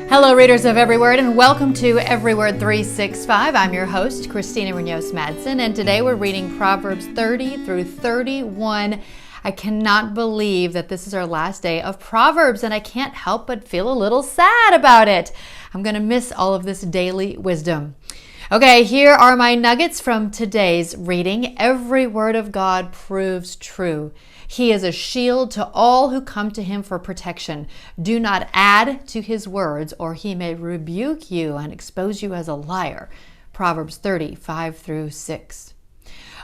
Hello, readers of Every Word, and welcome to Every Word 365. I'm your host, Christina Munoz-Madsen, and today we're reading Proverbs 30 through 31. I cannot believe that this is our last day of Proverbs, and I can't help but feel a little sad about it. I'm going to miss all of this daily wisdom. Okay, here are my nuggets from today's reading. Every word of God proves true. He is a shield to all who come to him for protection. Do not add to his words, or he may rebuke you and expose you as a liar. Proverbs 30, 5 through 6.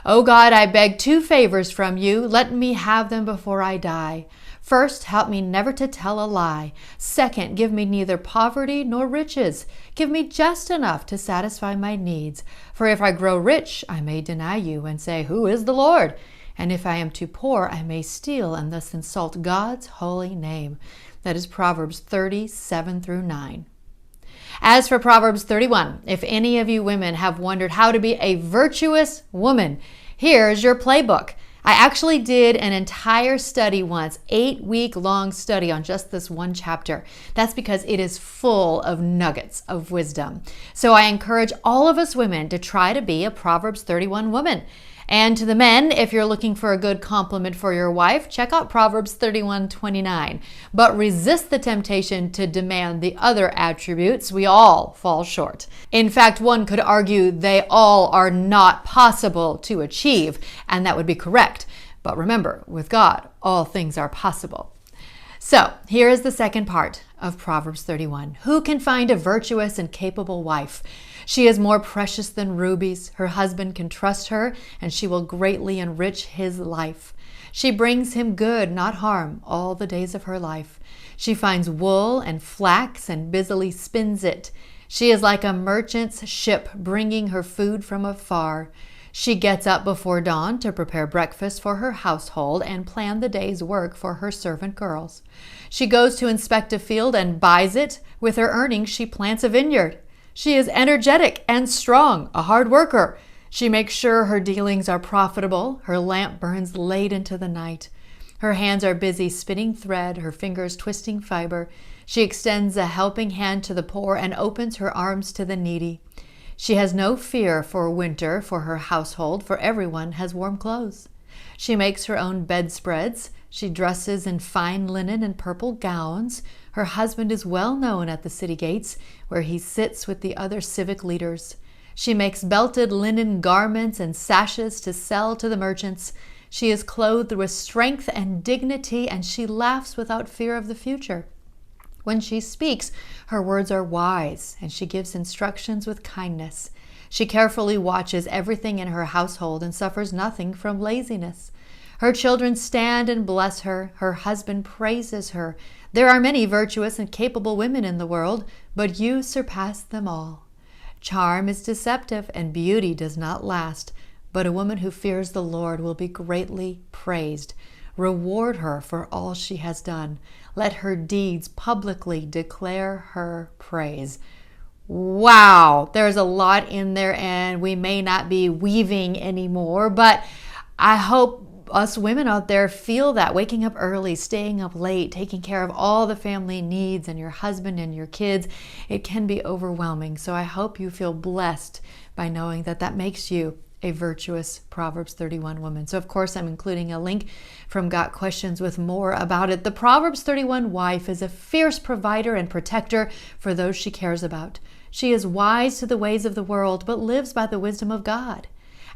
O God, I beg two favors from you. Let me have them before I die. First, help me never to tell a lie. Second, give me neither poverty nor riches. Give me just enough to satisfy my needs. For if I grow rich, I may deny you and say, "Who is the Lord?" And if I am too poor, I may steal and thus insult God's holy name. That is Proverbs 30, 7 through 9. As for Proverbs 31, if any of you women have wondered how to be a virtuous woman, here's your playbook. I actually did an entire study once, 8-week-long study on just this one chapter. That's because it is full of nuggets of wisdom. So I encourage all of us women to try to be a Proverbs 31 woman. And to the men, if you're looking for a good compliment for your wife, check out Proverbs 31:29. But resist the temptation to demand the other attributes. We all fall short. In fact, one could argue they all are not possible to achieve, and that would be correct. But remember, with God, all things are possible. So here is the second part of Proverbs 31. Who can find a virtuous and capable wife? She is more precious than rubies. Her husband can trust her, and she will greatly enrich his life. She brings him good, not harm, all the days of her life. She finds wool and flax and busily spins it. She is like a merchant's ship bringing her food from afar. She gets up before dawn to prepare breakfast for her household and plan the day's work for her servant girls. She goes to inspect a field and buys it. With her earnings, she plants a vineyard. She is energetic and strong, a hard worker. She makes sure her dealings are profitable. Her lamp burns late into the night. Her hands are busy spinning thread, her fingers twisting fiber. She extends a helping hand to the poor and opens her arms to the needy. She has no fear for winter for her household, for everyone has warm clothes. She makes her own bedspreads. She dresses in fine linen and purple gowns. Her husband is well known at the city gates, where he sits with the other civic leaders. She makes belted linen garments and sashes to sell to the merchants. She is clothed with strength and dignity, and she laughs without fear of the future. When she speaks, her words are wise, and she gives instructions with kindness. She carefully watches everything in her household and suffers nothing from laziness. Her children stand and bless her. Her husband praises her. There are many virtuous and capable women in the world, but you surpass them all. Charm is deceptive, and beauty does not last, but a woman who fears the Lord will be greatly praised. Reward her for all she has done. Let her deeds publicly declare her praise. Wow, there's a lot in there, and we may not be weaving anymore, but I hope us women out there feel that, waking up early, staying up late, taking care of all the family needs and your husband and your kids, it can be overwhelming. So I hope you feel blessed by knowing that that makes you a virtuous Proverbs 31 woman. So of course I'm including a link from Got Questions with more about it. The Proverbs 31 wife is a fierce provider and protector for those she cares about. She is wise to the ways of the world, but lives by the wisdom of God.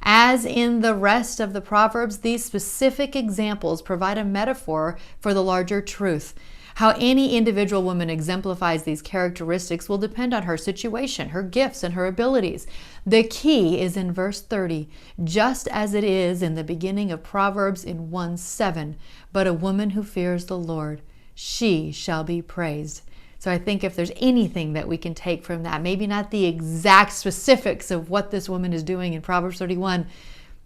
As in the rest of the Proverbs, these specific examples provide a metaphor for the larger truth. How any individual woman exemplifies these characteristics will depend on her situation, her gifts, and her abilities. The key is in verse 30, just as it is in the beginning of Proverbs in 1:7. But a woman who fears the Lord, she shall be praised. So I think if there's anything that we can take from that, maybe not the exact specifics of what this woman is doing in Proverbs 31,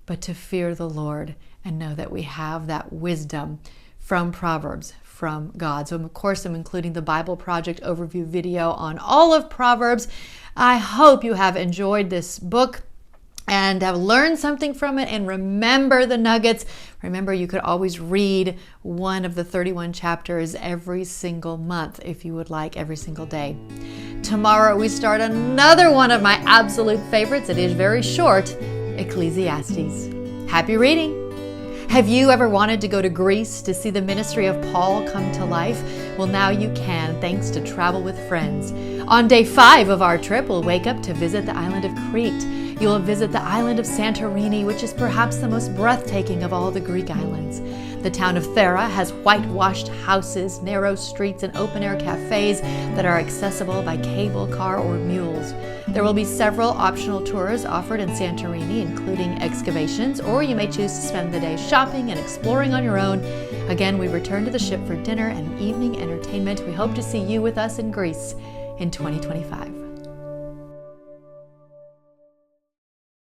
but to fear the Lord and know that we have that wisdom from Proverbs, from God. So of course I'm including the Bible Project overview video on all of Proverbs. I hope you have enjoyed this book and have learned something from it, and remember the nuggets. Remember, you could always read one of the 31 chapters every single month if you would like, every single day. Tomorrow we start another one of my absolute favorites. It is very short, Ecclesiastes. Happy reading! Have you ever wanted to go to Greece to see the ministry of Paul come to life? Well, now you can, thanks to Travel with Friends. On day 5 of our trip, we'll wake up to visit the island of Crete. You'll visit the island of Santorini, which is perhaps the most breathtaking of all the Greek islands. The town of Thera has whitewashed houses, narrow streets, and open-air cafes that are accessible by cable car or mules. There will be several optional tours offered in Santorini, including excavations, or you may choose to spend the day shopping and exploring on your own. Again, we return to the ship for dinner and evening entertainment. We hope to see you with us in Greece in 2025.